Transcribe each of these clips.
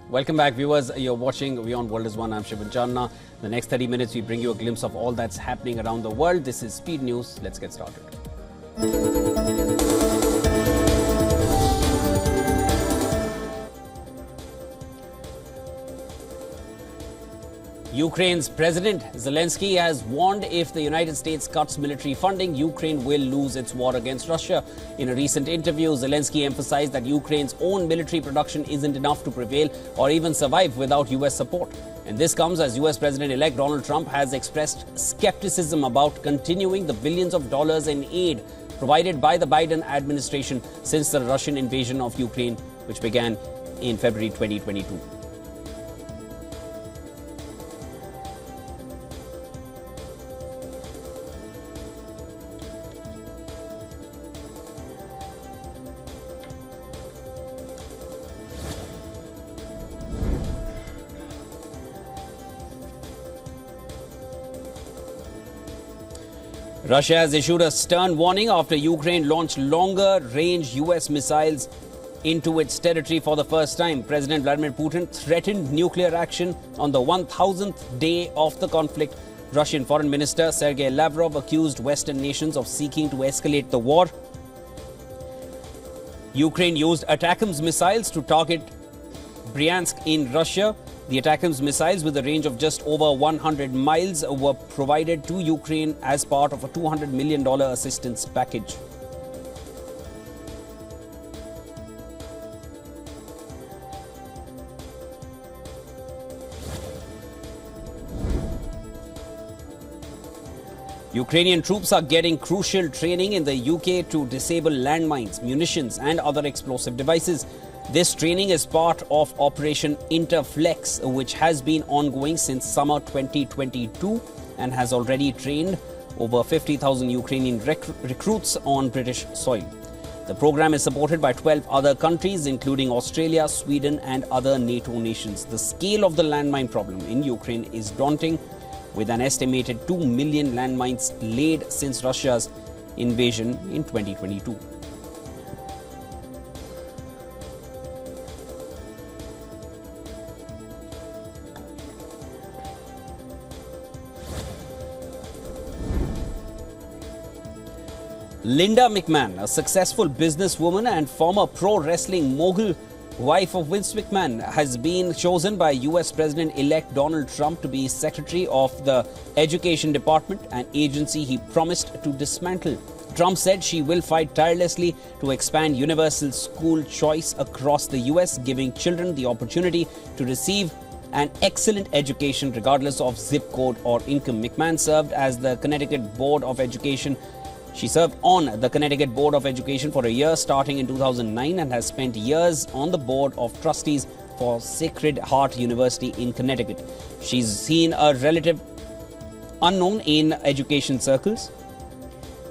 Welcome back, viewers. You're watching WION World is One. I'm Shivan Channa. The next 30 minutes, we bring you a glimpse of all that's happening around the world. This is Speed News. Let's get started. Ukraine's President Zelensky has warned if the United States cuts military funding, Ukraine will lose its war against Russia. In a recent interview, Zelensky emphasized that Ukraine's own military production isn't enough to prevail or even survive without US support. And this comes as US President-elect Donald Trump has expressed skepticism about continuing the billions of dollars in aid provided by the Biden administration since the Russian invasion of Ukraine, which began in February 2022. Russia has issued a stern warning after Ukraine launched longer-range US missiles into its territory for the first time. President Vladimir Putin threatened nuclear action on the 1,000th day of the conflict. Russian Foreign Minister Sergei Lavrov accused Western nations of seeking to escalate the war. Ukraine used ATACMS missiles to target Bryansk in Russia. The ATACMS missiles, with a range of just over 100 miles, were provided to Ukraine as part of a $200 million assistance package. Ukrainian troops are getting crucial training in the UK to disable landmines, munitions and other explosive devices. This training is part of Operation Interflex, which has been ongoing since summer 2022 and has already trained over 50,000 Ukrainian recruits on British soil. The program is supported by 12 other countries, including Australia, Sweden and other NATO nations. The scale of the landmine problem in Ukraine is daunting, with an estimated 2 million landmines laid since Russia's invasion in 2022. Linda McMahon, a successful businesswoman and former pro wrestling mogul, wife of Vince McMahon, has been chosen by US President-elect Donald Trump to be Secretary of the Education Department, an agency he promised to dismantle. Trump said she will fight tirelessly to expand universal school choice across the US, giving children the opportunity to receive an excellent education regardless of zip code or income. McMahon served as the Connecticut Board of Education. She served on the Connecticut Board of Education for a year starting in 2009 and has spent years on the Board of Trustees for Sacred Heart University in Connecticut. She's seen a relative unknown in education circles,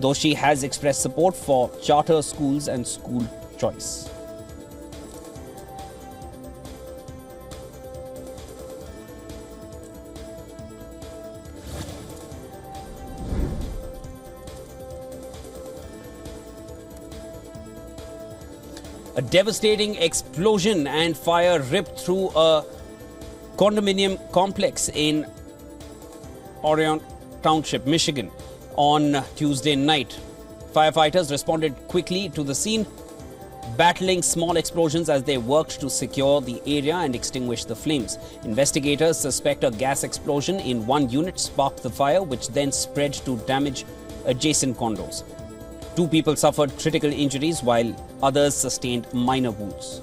though she has expressed support for charter schools and school choice. A devastating explosion and fire ripped through a condominium complex in Orion Township, Michigan on Tuesday night. Firefighters responded quickly to the scene, battling small explosions as they worked to secure the area and extinguish the flames. Investigators suspect a gas explosion in one unit sparked the fire, which then spread to damage adjacent condos. 2 people suffered critical injuries while others sustained minor wounds.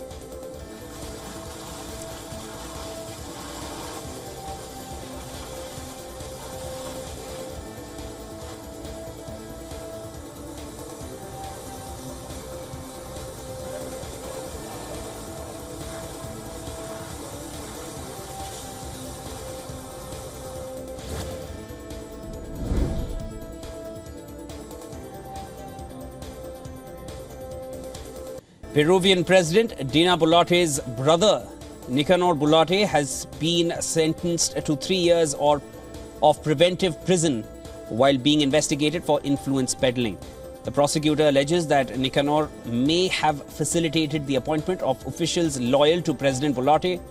Peruvian President Dina Boluarte's brother, Nicanor Boluarte, has been sentenced to 3 years of preventive prison while being investigated for influence peddling. The prosecutor alleges that Nicanor may have facilitated the appointment of officials loyal to President Boluarte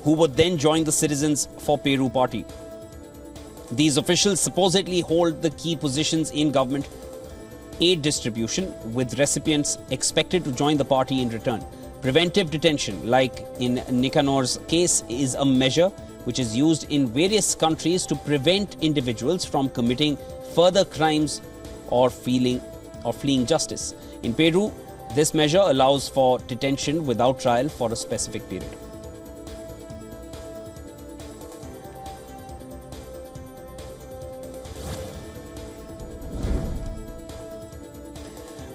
who would then join the Citizens for Peru party. These officials supposedly hold the key positions in government aid distribution, with recipients expected to join the party in return. Preventive detention, like in Nicanor's case, is a measure which is used in various countries to prevent individuals from committing further crimes or fleeing justice. In Peru, this measure allows for detention without trial for a specific period.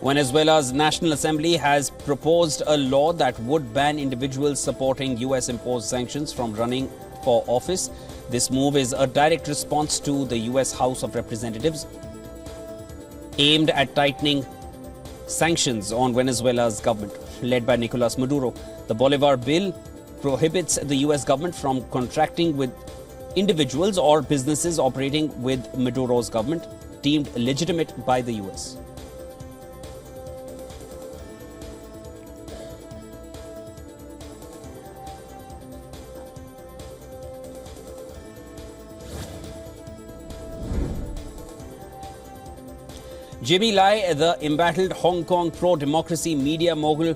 Venezuela's National Assembly has proposed a law that would ban individuals supporting US-imposed sanctions from running for office. This move is a direct response to the US House of Representatives aimed at tightening sanctions on Venezuela's government, led by Nicolas Maduro. The Bolivar bill prohibits the US government from contracting with individuals or businesses operating with Maduro's government, deemed legitimate by the US. Jimmy Lai, the embattled Hong Kong pro-democracy media mogul,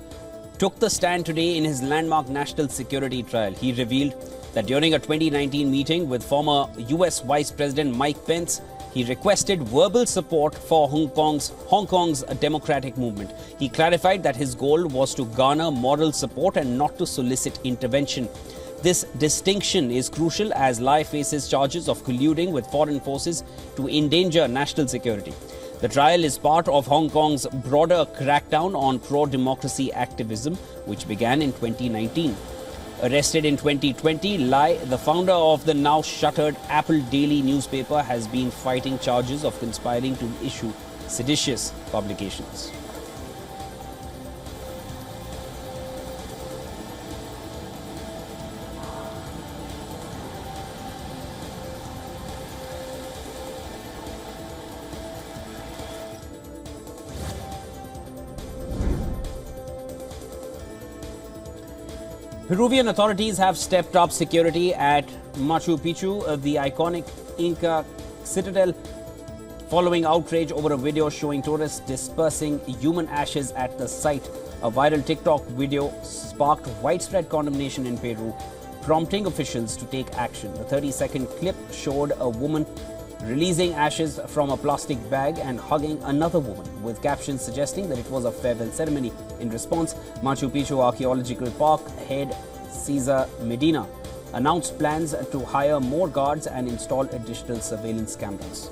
took the stand today in his landmark national security trial. He revealed that during a 2019 meeting with former US Vice President Mike Pence, he requested verbal support for Hong Kong's democratic movement. He clarified that his goal was to garner moral support and not to solicit intervention. This distinction is crucial as Lai faces charges of colluding with foreign forces to endanger national security. The trial is part of Hong Kong's broader crackdown on pro-democracy activism, which began in 2019. Arrested in 2020, Lai, the founder of the now shuttered Apple Daily newspaper, has been fighting charges of conspiring to issue seditious publications. Peruvian authorities have stepped up security at Machu Picchu, the iconic Inca citadel, following outrage over a video showing tourists dispersing human ashes at the site. A viral TikTok video sparked widespread condemnation in Peru, prompting officials to take action. The 30-second clip showed a woman releasing ashes from a plastic bag and hugging another woman, with captions suggesting that it was a farewell ceremony. In response, Machu Picchu Archaeological Park head Cesar Medina announced plans to hire more guards and install additional surveillance cameras.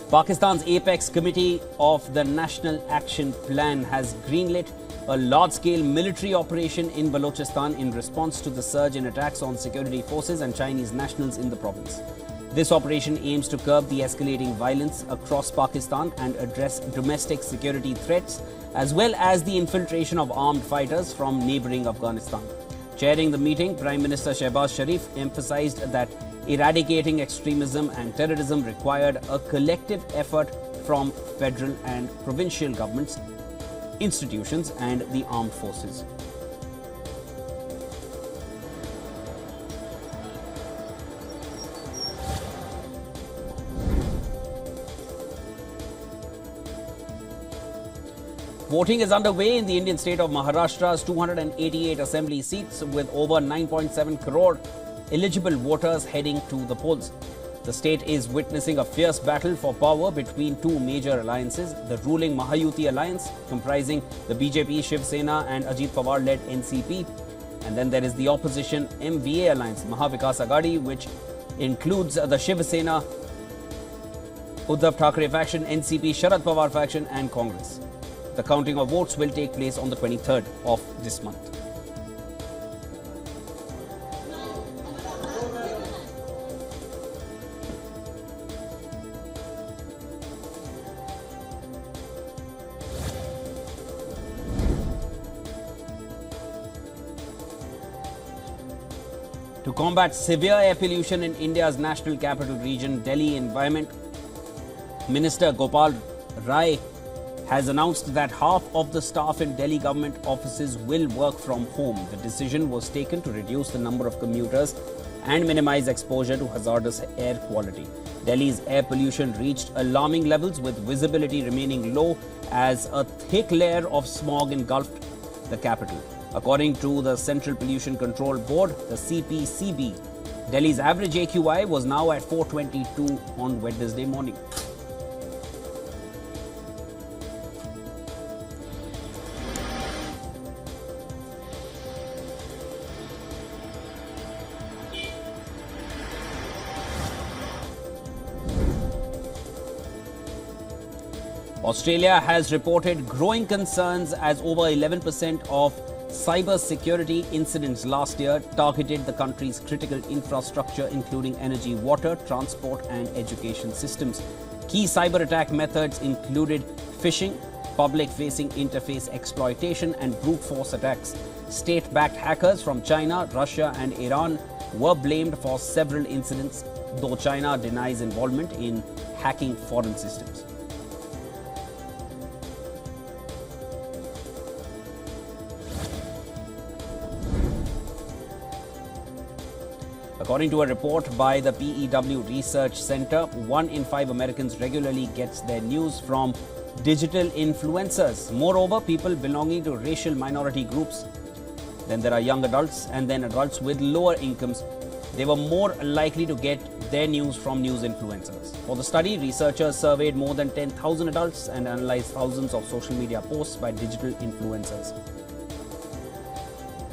Pakistan's Apex Committee of the National Action Plan has greenlit a large-scale military operation in Balochistan in response to the surge in attacks on security forces and Chinese nationals in the province. This operation aims to curb the escalating violence across Pakistan and address domestic security threats, as well as the infiltration of armed fighters from neighboring Afghanistan. Chairing the meeting, Prime Minister Shehbaz Sharif emphasized that eradicating extremism and terrorism required a collective effort from federal and provincial governments, institutions, and the armed forces. Voting is underway in the Indian state of Maharashtra's 288 assembly seats, with over 9.7 crore eligible voters heading to the polls. The state is witnessing a fierce battle for power between two major alliances: the ruling Mahayuti alliance, comprising the BJP, Shiv Sena and Ajit Pawar-led NCP, and then there is the opposition MVA alliance, Mahavikas Aghadi, which includes the Shiv Sena, Uddhav Thackeray faction, NCP, Sharad Pawar faction and Congress. The counting of votes will take place on the 23rd of this month. To combat severe air pollution in India's national capital region, Delhi Environment Minister Gopal Rai has announced that half of the staff in Delhi government offices will work from home. The decision was taken to reduce the number of commuters and minimize exposure to hazardous air quality. Delhi's air pollution reached alarming levels, with visibility remaining low as a thick layer of smog engulfed the capital. According to the Central Pollution Control Board, the CPCB, Delhi's average AQI was now at 422 on Wednesday morning. Australia has reported growing concerns as over 11% of cybersecurity incidents last year targeted the country's critical infrastructure, including energy, water, transport and education systems. Key cyber attack methods included phishing, public-facing interface exploitation and brute force attacks. State-backed hackers from China, Russia and Iran were blamed for several incidents, though China denies involvement in hacking foreign systems. According to a report by the PEW Research Center, 1 in 5 Americans regularly gets their news from digital influencers. Moreover, people belonging to racial minority groups, then there are young adults and then adults with lower incomes, they were more likely to get their news from news influencers. For the study, researchers surveyed more than 10,000 adults and analyzed thousands of social media posts by digital influencers.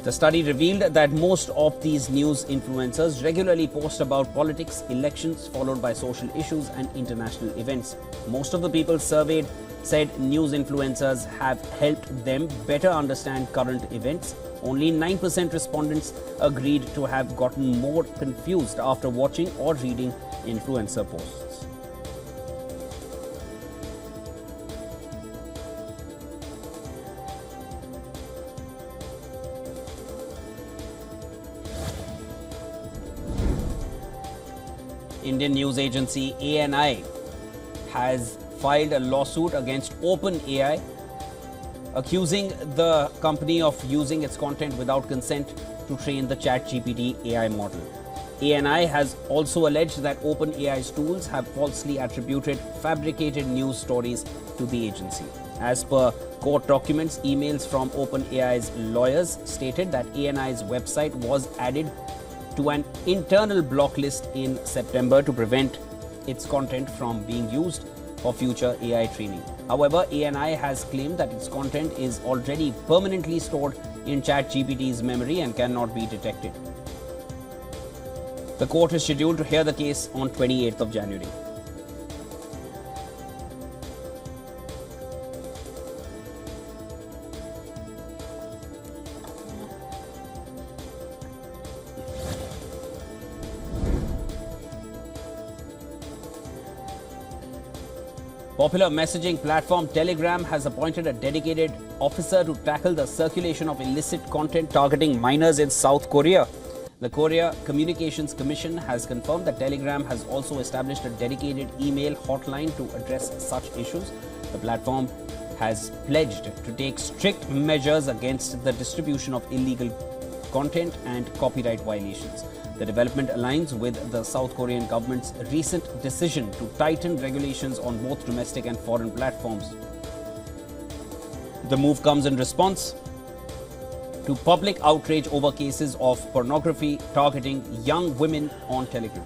The study revealed that most of these news influencers regularly post about politics, elections, followed by social issues and international events. Most of the people surveyed said news influencers have helped them better understand current events. Only 9% respondents agreed to have gotten more confused after watching or reading influencer posts. Indian news agency ANI has filed a lawsuit against OpenAI, accusing the company of using its content without consent to train the ChatGPT AI model. ANI has also alleged that OpenAI's tools have falsely attributed fabricated news stories to the agency. As per court documents, emails from OpenAI's lawyers stated that ANI's website was added to an internal block list in September to prevent its content from being used for future AI training. However, ANI has claimed that its content is already permanently stored in ChatGPT's memory and cannot be detected. The court is scheduled to hear the case on 28th of January. Popular messaging platform Telegram has appointed a dedicated officer to tackle the circulation of illicit content targeting minors in South Korea. The Korea Communications Commission has confirmed that Telegram has also established a dedicated email hotline to address such issues. The platform has pledged to take strict measures against the distribution of illegal content and copyright violations. The development aligns with the South Korean government's recent decision to tighten regulations on both domestic and foreign platforms. The move comes in response to public outrage over cases of pornography targeting young women on Telegram.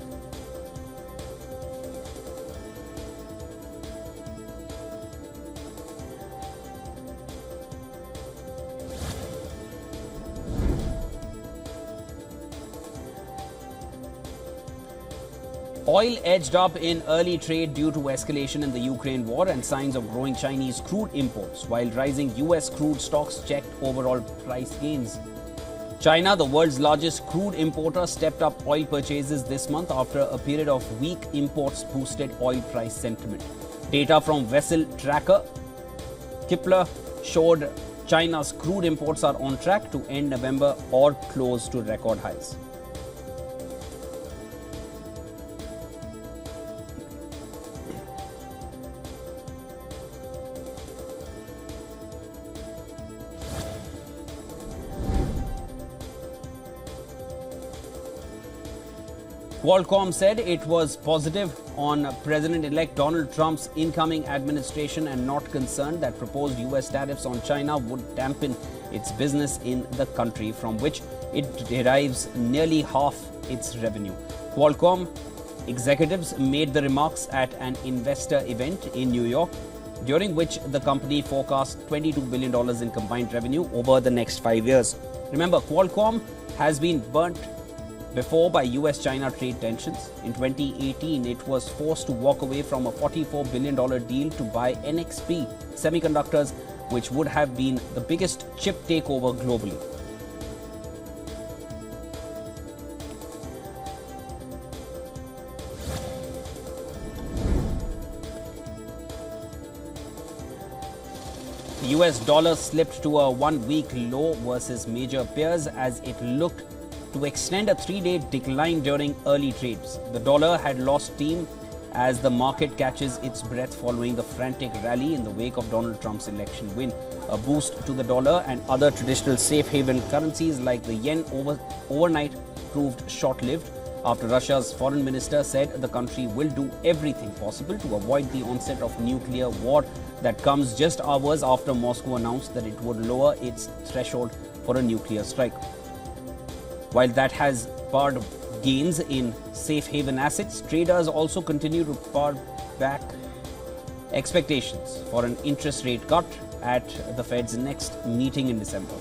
Oil edged up in early trade due to escalation in the Ukraine war and signs of growing Chinese crude imports, while rising US crude stocks checked overall price gains. China, the world's largest crude importer, stepped up oil purchases this month after a period of weak imports boosted oil price sentiment. Data from vessel tracker Kepler showed China's crude imports are on track to end November or close to record highs. Qualcomm said it was positive on President-elect Donald Trump's incoming administration and not concerned that proposed US tariffs on China would dampen its business in the country, from which it derives nearly half its revenue. Qualcomm executives made the remarks at an investor event in New York, during which the company forecast $22 billion in combined revenue over the next 5 years. Remember, Qualcomm has been burnt before by US-China trade tensions. In 2018, it was forced to walk away from a $44 billion deal to buy NXP Semiconductors, which would have been the biggest chip takeover globally. The US dollar slipped to a one-week low versus major peers as it looked to extend a 3-day decline during early trades. The dollar had lost steam as the market catches its breath following the frantic rally in the wake of Donald Trump's election win. A boost to the dollar and other traditional safe haven currencies like the yen overnight proved short-lived after Russia's foreign minister said the country will do everything possible to avoid the onset of nuclear war that comes just hours after Moscow announced that it would lower its threshold for a nuclear strike. While that has spurred gains in safe haven assets, traders also continue to pare back expectations for an interest rate cut at the Fed's next meeting in December.